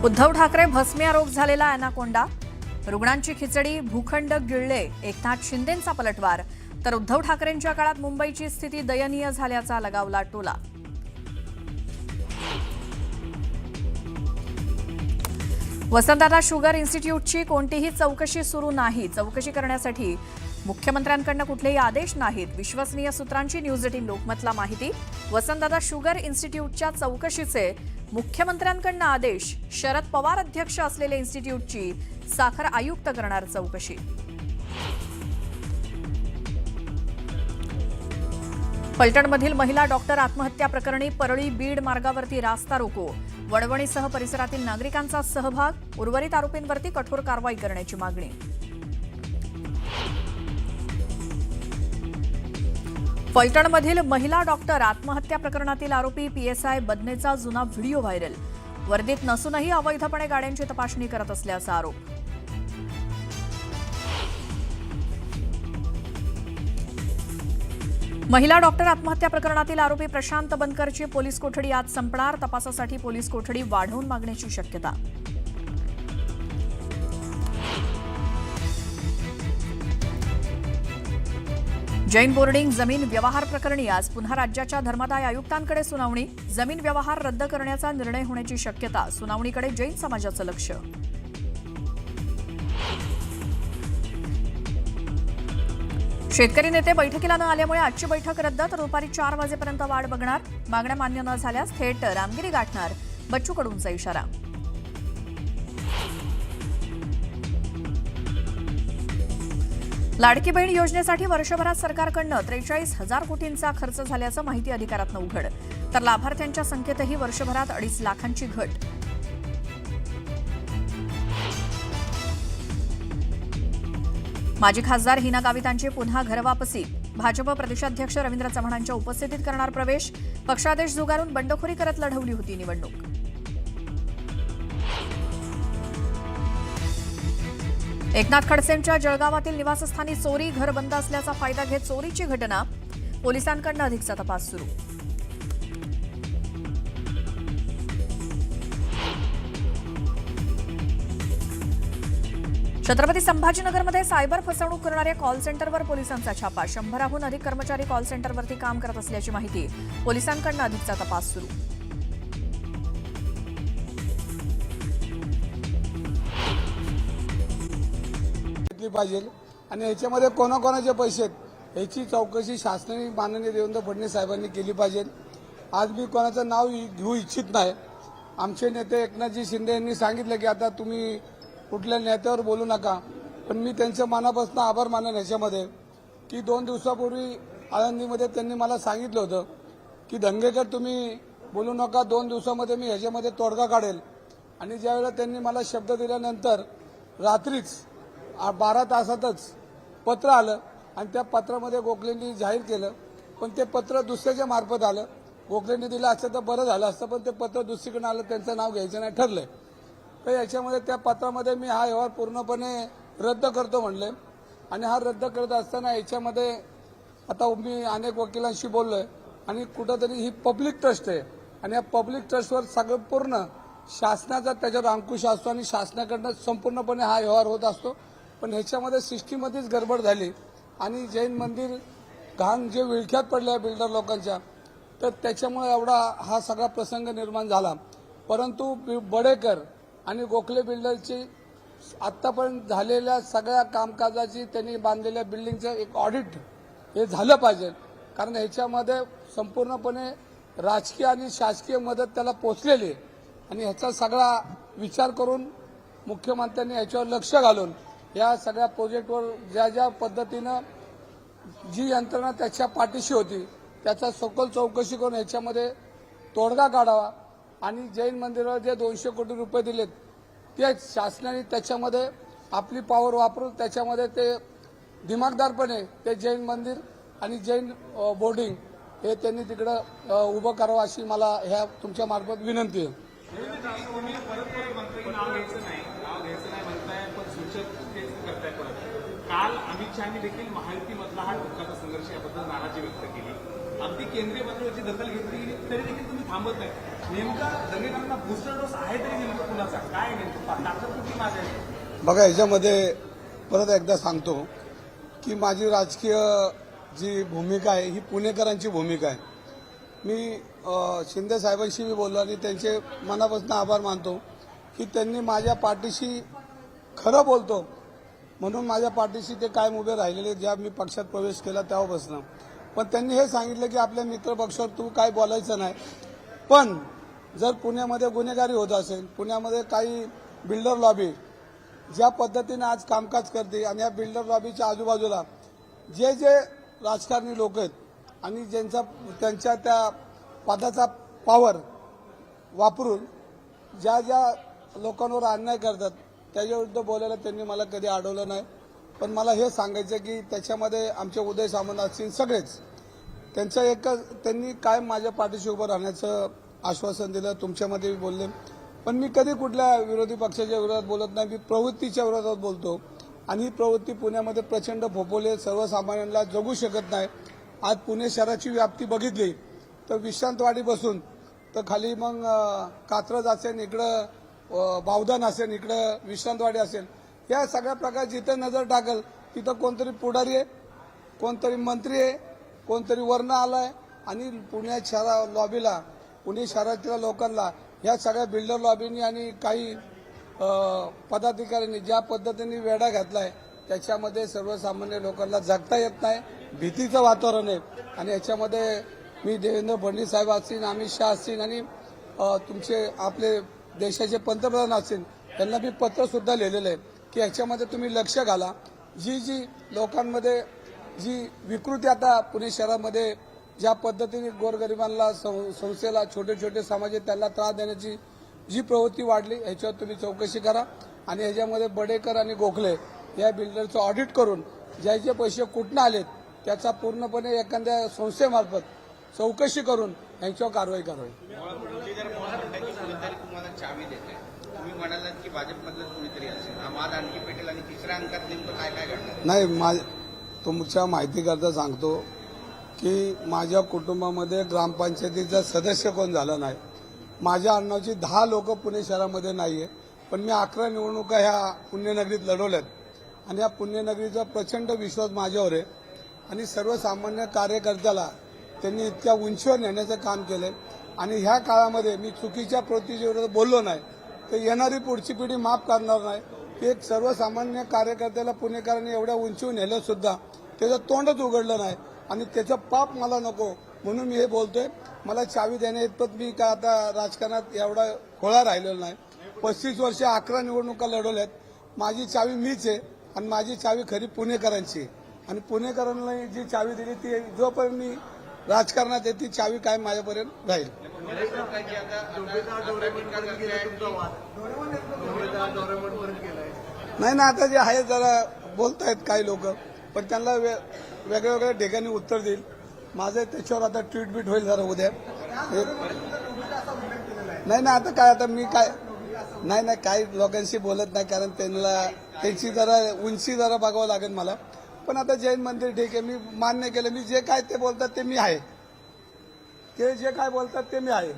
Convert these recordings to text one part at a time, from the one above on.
उद्धव ठाकरे भस्मीआरोप झालेला अॅनाकोंडा, रुग्णांची खिचडी, भूखंड गिळले, एकनाथ शिंदेंचा पलटवार, तर उद्धव ठाकरेंच्या काळात मुंबईची स्थिती दयनीय झाल्याचा लगावला टोला. वसंतदादा शुगर इन्स्टिट्यूटची कोणतीही चौकशी सुरू नाही. चौकशी करण्यासाठी मुख्यमंत्र्यांकडून कुठलेही आदेश नाहीत. विश्वसनीय सूत्रांची न्यूज 18 लोकमतला माहिती. वसंतदादा शुगर इन्स्टिट्यूटच्या चौकशीचे मुख्यमंत्र्यांकडून आदेश. शरद पवार अध्यक्ष असलेल्या इन्स्टिट्यूटची साखर आयुक्त करणार चौकशी. फलटणमधील महिला डॉक्टर आत्महत्या प्रकरणी परळी बीड मार्गावरती रास्ता रोको. वडवणीसह परिसरातील नागरिकांचा सहभाग. उर्वरित आरोपींवरती कठोर कारवाई करण्याची मागणी. फलटणमधील महिला डॉक्टर आत्महत्या प्रकरणातील आरोपी पीएसआय बदनेचा जुना व्हिडिओ व्हायरल. वर्दीत नसूनही अवैधपणे गाड्यांची तपासणी करत असल्याचा आरोप. महिला डॉक्टर आत्महत्या प्रकरणातील आरोपी प्रशांत बनकरची पोलीस कोठडी आज संपणार. तपासासाठी पोलीस कोठडी वाढवून मागण्याची शक्यता. जैन बोर्डिंग जमीन व्यवहार प्रकरणी आज पुन्हा राज्याच्या धर्मादाय आयुक्तांकडे सुनावणी. जमीन व्यवहार रद्द करण्याचा निर्णय होण्याची शक्यता. सुनावणीकडे जैन समाजाचं लक्ष. शेतकरी नेते बैठकीला न आल्यामुळे आजची बैठक रद्द, तर दुपारी 4 वाजेपर्यंत वाट बघणार. मागण्या मान्य न झाल्यास थेट रामगिरी गाठणार. बच्चू कडूंचा इशारा. लाडकी बहीण योजनेसाठी वर्षभरात सरकारकडून 43,000 कोटींचा खर्च झाल्याचं माहिती अधिकारातनं उघड, तर लाभार्थ्यांच्या संख्येतही वर्षभरात 2.5 लाखांची घट. माजी खासदार हिना गावितांची पुन्हा घरवापसी. भाजप प्रदेशाध्यक्ष रवींद्र चव्हाणांच्या उपस्थितीत करणार प्रवेश. पक्षादेश जुगारून बंडखोरी करत लढवली होती निवडणूक. एकनाथ खडसेंच्या जळगावातील निवासस्थानी चोरी. घर बंद असल्याचा फायदा घेत चोरीची घटना. पोलिसांकडून अधिकचा तपास सुरू. छत्रपती संभाजीनगरमध्ये सायबर फसवणूक करणाऱ्या कॉल सेंटरवर पोलिसांचा छापा. 100हून अधिक कर्मचारी कॉल सेंटरवरती काम करत असल्याची माहिती. पोलिसांकडून अधिकचा तपास सुरू. पाहिजे आणि याच्यामध्ये कोणाकोणाचे पैसे आहेत याची चौकशी शासनाने माननीय देवेंद्र फडणवीस साहेबांनी केली पाहिजे. आज मी कोणाचं नाव घेऊ इच्छित नाही. आमचे नेते एकनाथजी शिंदे यांनी सांगितलं की आता तुम्ही कुठल्या नेत्यावर बोलू नका, पण मी त्यांच्या मनापासून आभार मानेन याच्यामध्ये की 2 दिवसापूर्वी आळंदीमध्ये त्यांनी मला सांगितलं होतं की धंगेकर तुम्ही बोलू नका, 2 दिवसामध्ये मी ह्याच्यामध्ये तोडगा काढेल. आणि ज्यावेळेला त्यांनी मला शब्द दिल्यानंतर रात्रीच 12 तासातच पत्र आलं आणि त्या पत्रामध्ये गोखलेंनी जाहीर केलं, पण ते पत्र दुसऱ्याच्या मार्फत आलं. गोखलेंनी दिलं असतं तर बरं झालं असतं, पण ते पत्र दुसरीकडे आलं, त्यांचं नाव घ्यायचं नाही ठरलंय. तर याच्यामध्ये त्या पत्रामध्ये मी हा व्यवहार पूर्णपणे रद्द करतो म्हणले. आणि हा रद्द करत असताना याच्यामध्ये आता मी अनेक वकिलांशी बोललोय आणि कुठंतरी ही पब्लिक ट्रस्ट आहे आणि या पब्लिक ट्रस्टवर सगळं पूर्ण शासनाचा त्याच्यावर अंकुश असतो आणि शासनाकडनं संपूर्णपणे हा व्यवहार होत असतो. पण ह्याच्यामध्ये सिस्टीममध्येच गडबड झाली आणि जैन मंदिर घाण जे विळख्यात पडल्या बिल्डर लोकांच्या, तर त्याच्यामुळे एवढा हा सगळा प्रसंग निर्माण झाला. परंतु बडेकर आणि गोखले बिल्डरची आतापर्यंत झालेल्या सगळ्या कामकाजाची, त्यांनी बांधलेल्या बिल्डिंगचं एक ऑडिट हे झालं पाहिजे, कारण ह्याच्यामध्ये संपूर्णपणे राजकीय आणि शासकीय मदत त्याला पोचलेली आहे. आणि ह्याचा सगळा विचार करून मुख्यमंत्र्यांनी याच्यावर लक्ष घालून या सगळ्या प्रोजेक्टवर ज्या ज्या पद्धतीनं जी यंत्रणा त्याच्या पाठीशी होती त्याचा सखोल चौकशी करून याच्यामध्ये तोडगा काढावा. आणि जैन मंदिराला जे 200 कोटी रुपये दिलेत ते शासनाने त्याच्यामध्ये आपली पॉवर वापरून त्याच्यामध्ये ते दिमागदारपणे ते जैन मंदिर आणि जैन बोर्डिंग हे त्यांनी तिकडं उभं करावं अशी मला ह्या तुमच्या मार्फत विनंती आहे. काल अमित शहानी देखील महायुतीमधला हा टोकाचा संघर्ष याबद्दल नाराजी व्यक्त केली. अगदी केंद्रीय मंत्र्यांची दखल घेतली तरी देखील तुम्ही थांबत नाही. नेमका दंगेकरांना बूस्टर डोस आहे तरी नेमकं कुणाचा काय नेमकं ताकद कुठली माझ्या आहे? बघा, याच्यामध्ये परत एकदा सांगतो की माझी राजकीय जी भूमिका आहे ही पुणेकरांची भूमिका आहे. मी शिंदे साहेबांशी मी बोललो आणि त्यांचे मनापासून आभार मानतो की त्यांनी माझ्या पाठीशी, खरं बोलतो म्हणून माझ्या पाठीशी ते कायम उभे राहिलेले ज्या मी पक्षात प्रवेश केला तेव्हापासून. पण त्यांनी हे सांगितलं की आपल्या मित्र पक्षावर तू काय बोलायचं नाही, पण जर पुण्यामध्ये गुन्हेगारी होत असेल, पुण्यामध्ये काही बिल्डर लॉबी ज्या पद्धतीने आज कामकाज करते आणि या बिल्डर लॉबीच्या आजूबाजूला जे जे राजकारणी लोक आहेत आणि त्यांच्या त्या पदाचा पॉवर वापरून ज्या ज्या लोकांवर अन्याय करतात त्याच्याविरुद्ध बोलायला त्यांनी मला कधी अडवलं नाही. पण मला हे सांगायचं की त्याच्यामध्ये आमचे उदय सामंत असतील सगळेच, त्यांनी कायम माझ्या पाठीशी उभं राहण्याचं आश्वासन दिलं. तुमच्यामध्ये बोलले, पण मी कधी कुठल्या विरोधी पक्षाच्या विरोधात बोलत नाही. मी प्रवृत्तीच्या विरोधात बोलतो आणि ही प्रवृत्ती पुण्यामध्ये प्रचंड फोफवली, सर्वसामान्यांना जगू शकत नाही. आज पुणे शहराची व्याप्ती बघितली तर विश्रांतवाडी बसून तर खाली मग कात्रज असेल, इकडं बावधन असेल, इकडं विश्रांतवाडी असेल, या सगळ्या प्रकार जिथे नजर टाकल तिथं कोणतरी पुढारी आहे, कोणतरी मंत्री आहे, कोणतरी वर्ण आलाय आणि पुणे शहरा लॉबीला, पुणे शहरातल्या लोकांना या सगळ्या बिल्डर लॉबींनी आणि काही पदाधिकाऱ्यांनी ज्या पद्धतीने वेढा घातलाय त्याच्यामध्ये सर्वसामान्य लोकांना जगता येत नाही. भीतीचं वातावरण आहे आणि याच्यामध्ये मी देवेंद्र फडणवीस साहेब असतील, अमित शहा असतील आणि तुमचे आपले देशाचे पंतप्रधान असतील, त्यांना मी पत्र सुद्धा लिहिलेलं आहे की याच्यामध्ये तुम्ही लक्ष घाला. जी लोकांमध्ये जी विकृती आता पुणे शहरामध्ये ज्या पद्धतीने गोरगरिबांना, संस्थेला, छोटे छोटे समाज त्यांना त्रास देण्याची जी प्रवृत्ती वाढली ह्याच्यावर तुम्ही चौकशी करा आणि ह्याच्यामध्ये बडेकर आणि गोखले या बिल्डरचं ऑडिट करून ज्याचे पैसे कुठनं आलेत त्याचा पूर्णपणे एखाद्या संस्थेमार्फत चौकशी करून यांच्यावर कारवाई करावी. तुम्हाला चावी देते, तुम्ही म्हणालात की भाजपमधलं कोणीतरी असेल, आम्हाला आणखी पेटेल आणि तिसऱ्या अंकात नेमकं काय काय घडणार? नाही, तुमच्या माहितीकरता सांगतो की माझ्या कुटुंबामध्ये ग्रामपंचायतीचा सदस्य कोण झाला नाही. माझ्या आडनावाची 10 लोक पुणे शहरामध्ये नाहीये, पण मी 11 निवडणुका ह्या पुण्यनगरीत लढवल्यात आणि या पुण्यनगरीचा प्रचंड विश्वास माझ्यावर आहे आणि सर्वसामान्य कार्यकर्त्याला त्यांनी इतक्या उंचीवर नेण्याचं काम केलंय आणि ह्या काळामध्ये मी चुकीच्या प्रवृत्तीच्या विरोधात बोललो नाही तर येणारी पुढची पिढी माफ करणार नाही. की एक सर्वसामान्य कार्यकर्त्याला पुणेकरांनी एवढ्या उंचीवर नेलं सुद्धा त्याचं तोंडच उघडलं नाही आणि त्याचं पाप मला नको म्हणून मी हे बोलतोय. मला चावी देण्याइतपत मी का आता राजकारणात एवढा खोळा राहिलेला नाही. 35 वर्ष 11 निवडणुका लढवल्यात. माझी चावी मीच आहे आणि माझी चावी खरी पुणेकरांची आहे आणि पुणेकरांना जी चावी दिली ती जोपर्यंत मी राजकारणात आहे ती चावी कायम माझ्यापर्यंत राहील. नाही ना, आता जे आहे जरा बोलतायत काही लोक, पण त्यांना वेगळ्या वेगळ्या ठिकाणी उत्तर देईल. माझं त्याच्यावर आता ट्विट होईल जरा उद्या. नाही ना, आता काय, आता मी काय नाही काही लोकांशी बोलत नाही कारण त्यांची जरा उंची जरा बघावं लागेल मला. पण आता जैन मंदिर ठीक आहे, मी मान्य केलं. मी जे काय ते बोलतात ते मी आहे, ते जे काय बोलतात ते मी आहे,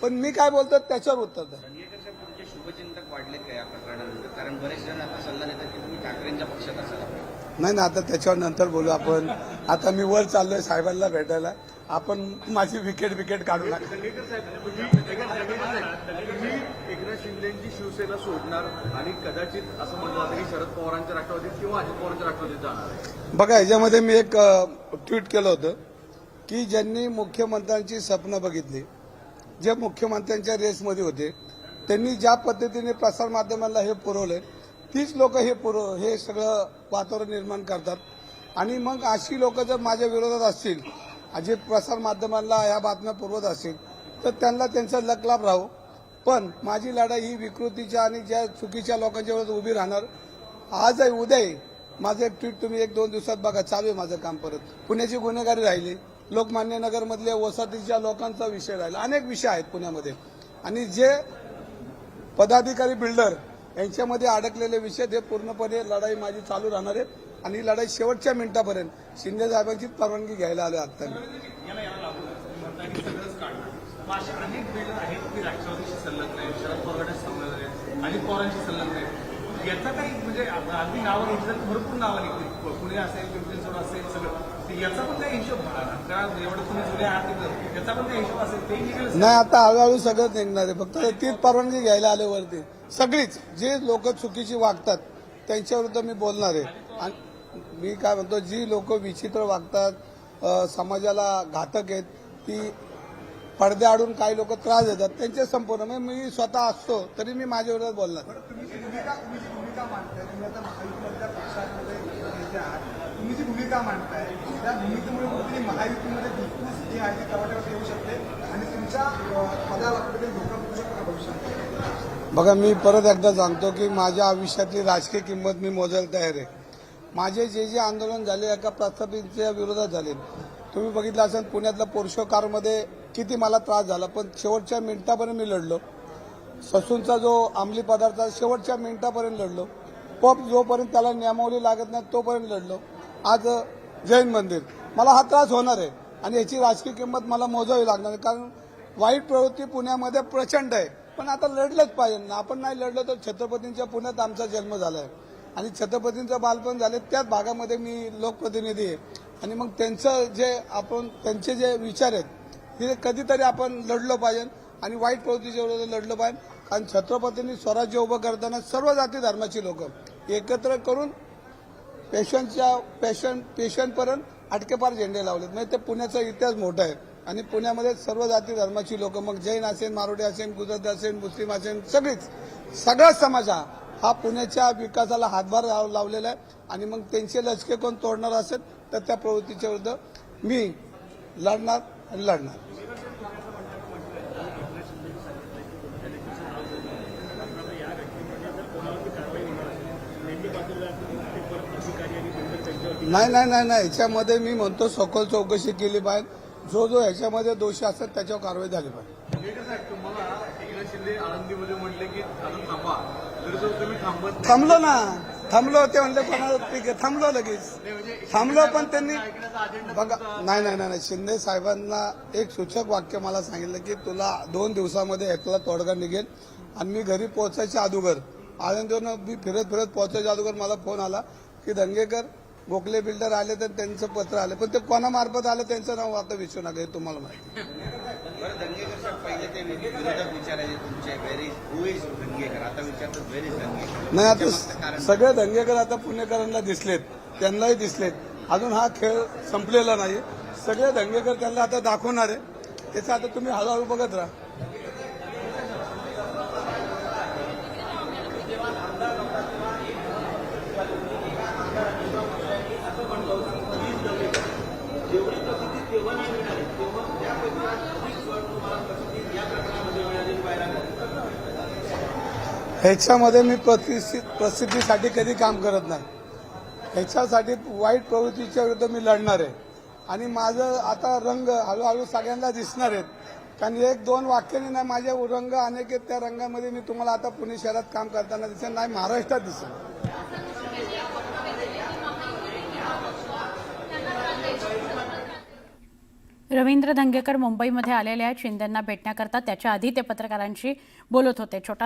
पण मी काय बोलतात त्याच्यावर उत्तर द्या. तुमचे शुभचिंतक वाढलेत का या प्रकरणानंतर? कारण बरेच जण आता सल्ला देतात की तुम्ही ठाकरेंच्या पक्षात असाल. नाही ना, आता त्याच्यावर नंतर बोलू आपण. आता मी वर चाललोय साहेबांना भेटायला. आपण माझी विकेट काढू नका. दंगेकर साहेब, तुम्ही एकनाथ शिंदेची शिवसेना सोडणार आणि कदाचित असं म्हणलं जातं की शरद पवारांच्या राष्ट्रवादीत किंवा अजित पवारांच्या राष्ट्रवादीत जाणार आहे. बघा, ह्याच्यामध्ये मी एक ट्विट केलं होतं की ज्यांनी मुख्यमंत्र्यांची स्वप्न बघितली, जे मुख्यमंत्र्यांच्या रेसमध्ये होते, त्यांनी ज्या पद्धतीने प्रसारमाध्यमांना हे पुरवलंय तीच लोक हे सगळं वातावरण निर्माण करतात आणि मग अशी लोक जर माझ्या विरोधात असतील, जे प्रसारमाध्यमांना ह्या बातम्या पुरवत असतील तर त्यांना त्यांचा लकलाभ राहू. पण माझी लढाई ही विकृतीच्या आणि ज्या चुकीच्या लोकांच्या विरोधात उभी राहणार. आज आहे, उद्या आहे. माझं एक ट्विट तुम्ही 1-2 दिवसात बघा, चालू आहे माझं काम. परत पुण्याची गुन्हेगारी राहिली, लोकमान्य नगरमधल्या वसाहतीच्या लोकांचा विषय राहिला, अनेक विषय आहेत पुण्यामध्ये आणि जे पदाधिकारी बिल्डर यांच्यामध्ये अडकलेले विषय ते पूर्णपणे लढाई माझी चालू राहणार आहे आणि ही लढाई शेवटच्या मिनिटापर्यंत शिंदे साहेबांची परवानगी घ्यायला आले आता. मग असे अनेक बिल आहेत की राष्ट्रवादीशी संलग्न आहेत, शरद पवारांशी संलग्न आहेत, अजित पवारांशी संलग्न आहेत. याचा काही म्हणजे अगदी नावं निघतात, भरपूर नावं निघतील, पुणे असेल, पिंपरी चिंचवड असेल, सगळं. तर याचा पण काही हिशोब कारण एवढं तुम्ही जुने आहात तिथं, याचा पण काही हिशोब असेल ते निघेल. नाही, आता हळूहळू सगळं निघणार आहे. फक्त तीच परवानगी घ्यायला आले वरती सगळीच जे लोक चुकीची वागतात त्यांच्याविरुद्ध मी बोलणार आहे. आणि मी काय म्हणतो, जी लोक विचित्र वागतात, समाजाला घातक आहेत, ती पडद्याआडून काही लोक त्रास देतात, त्यांचे संपूर्ण म्हणजे मी स्वतः असतो तरी मी माझ्या विरोधात बोलणार. तुम्ही जी भूमिका मांडताय, तुम्ही आता महायुतीमधल्या पक्षांमध्ये नेते आहात, तुम्ही जी भूमिका मांडताय त्या भूमिकेमुळे कुठेतरी महायुतीमध्ये बिलकुल जी आहे ती कवाट्यावर येऊ शकते आणि तुमच्या पदाला कुठेतरी धोका पडू शकतो का भविष्यात? बघा, मी परत एकदा सांगतो की माझ्या आयुष्यातली राजकीय किंमत मी मोजायला तयार आहे. माझे जे आंदोलन झाले एका प्रस्थापितच्या विरोधात झाले. तुम्ही बघितलं असेल पुण्यातल्या पोर्शो कारमध्ये किती मला त्रास झाला, पण शेवटच्या मिनिटापर्यंत मी लढलो. ससूनचा जो अंमली पदार्थ शेवटच्या मिनिटापर्यंत लढलो. पब जोपर्यंत त्याला नियमावली लागत नाही तोपर्यंत लढलो. आज जैन मंदिर, मला हा त्रास होणार आहे आणि याची राजकीय किंमत मला मोजावी लागणार आहे. कारण वाईट प्रवृत्ती पुण्यामध्ये प्रचंड आहे, पण आता लढलंच पाहिजे ना. आपण नाही लढलो तर छत्रपतींच्या पुण्यात आमचा जन्म झाला आहे आणि छत्रपतींचं बालपण झाले त्याच भागामध्ये मी लोकप्रतिनिधी आहे. आणि मग त्यांचे जे विचार आहेत ते कधीतरी आपण लढलो पाहिजे आणि वाईट प्रवृत्तीच्या विरोधात लढलं पाहिजे. कारण छत्रपतींनी स्वराज्य उभं करताना सर्व जाती धर्माची लोक एकत्र करून पेशंटपर्यंत अटकेपार झेंडे लावलेत. म्हणजे ते पुण्याचा इतिहास मोठा आहे आणि पुण्यामध्ये सर्व जाती धर्माची लोक, मग जैन असेल, मारोडी असेल, गुजराती असेल, मुस्लिम असेल, सगळा समाज हा पुण्याच्या विकासाला हातभार लावलेला आहे. आणि मग त्यांचे लचके कोण तोडणार असेल तर त्या प्रवृत्तीच्या विरुद्ध मी लढणार आणि लढणार. नाही, ह्याच्यामध्ये मी म्हणतो सखोल चौकशी केली पाहिजे. जो ह्याच्यामध्ये दोषी असतात त्याच्यावर कारवाई झाली पाहिजे. तुम्हाला एकनाथ शिंदे आळंदीमध्ये म्हटले की आता थांबा, तरी जर तुम्ही थांबत थांबलो ते म्हणले कोणाला ठीक आहे, थांबलो लगेच थांबलो. पण त्यांनी बघा, नाही, शिंदे साहेबांना एक सूचक वाक्य मला सांगितलं की तुला 2 दिवसामध्ये ह्यातला तोडगा निघेल. आणि मी घरी पोहोचायच्या अगोदर, आळंदीवरून मी फिरत पोहोचायच्या अगोदर मला फोन आला की दंगेकर गोखले बिल्डर आले तर त्यांचं पत्र आलं, पण ते कोणामार्फत आलं त्यांचं नाव आता विचारू नका, हे तुम्हाला माहिती. बरं, दंगेकर साहेब पहिले ते विरोधक विचारायचे तुमचे हू इज दंगेकर, आता विचारतात व्हेर इज दंगेकर. नाही, आता सगळे दंगेकर आता पुणेकरांना दिसलेत, त्यांनाही दिसलेत. अजून हा खेळ संपलेला नाही. सगळे दंगेकर त्यांना आता दाखवणार आहे. त्याचं आता तुम्ही हळूहळू बघत राहा. ह्याच्यामध्ये मी प्रसिद्धीसाठी कधी काम करत नाही. ह्याच्यासाठी वाईट प्रवृत्तीच्या विरुद्ध मी लढणार आहे आणि माझं आता रंग हळूहळू सगळ्यांना दिसणार आहेत. कारण 1-2 वाक्याने नाही, माझे रंग अनेक आहेत. त्या रंगामध्ये मी तुम्हाला आता पुणे शहरात काम करताना दिसेल, नाही महाराष्ट्रात दिसेल. रवींद्र धंगेकर मुंबईमध्ये आलेले आहेत शिंदेंना भेटण्याकरता. त्याच्या आधी ते पत्रकारांशी बोलत होते. छोटा